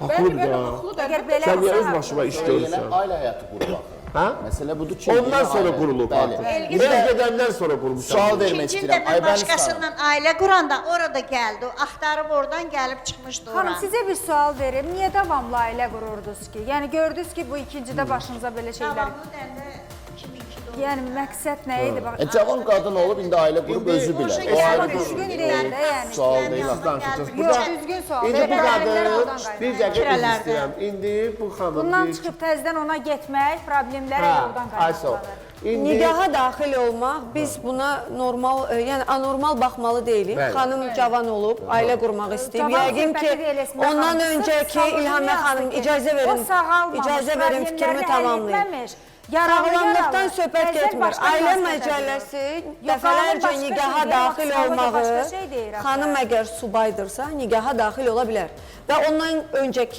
Haqlıdır. Əgər belə Sən niyə öz olsa, başıma iş Elə görürsən? ailə həyatı qurmaq. Hə? Məsələ budur ki, Ondan sonra ailə- qurulub Bəli. artıq. Mən gedəndən sonra qurmuşam. Sual vermək İkinci istəyirəm. dəfə Aybəniz xanım. başqasından ailə quranda orada gəldi, axtarıb oradan gəlib çıxmışdı ora. Xanım, sizə bir sual verim. Niyə davamlı ailə qururdunuz ki? Yəni gördünüz ki, bu ikincidə başınıza belə şeylər... Davamlı dəndə 2002-də oldu. Yəni məqsəd nə idi? Bax, Cavan qadın olub indi ailə qurub özü bilər. O ayrı bir düzgün şey. deyil də, yəni. Sual deyil. Yox, düzgün sual. İndi bu Problemlər qadın oradan bir qaynaqlanır. dəqiqə üzr istəyirəm. İndi bu xanım Bundan deyir ki, çıxıb təzədən ona getmək, problemlər hə, oradan Ayso. qaynaqlanır. İndi Nigaha daxil olmaq, biz buna normal, yəni anormal baxmalı deyilik. Bəli. Xanım cavan olub, ailə qurmaq istəyib. Cavan Yəqin ki, söhbəti deyil, Esmə ondan xanım. öncəki Sırf İlhamə sağlamlığı xanım yazdı ki, icazə verin. o sağalmamış, İcazə verin fikrimi problemləri tamamlayım. həll etməmiş, yaralı, Sağlamlıqdan yaralı. söhbət Təzədən getmir. başqa Ailə münasibət məcəlləsi Yox, dəfələrcə başqa nigaha şey deyil, daxil sağlığı da olmağı, başqa şey deyir axı. xanım əgər subaydırsa, nigaha daxil ola bilər. Və ondan öncəki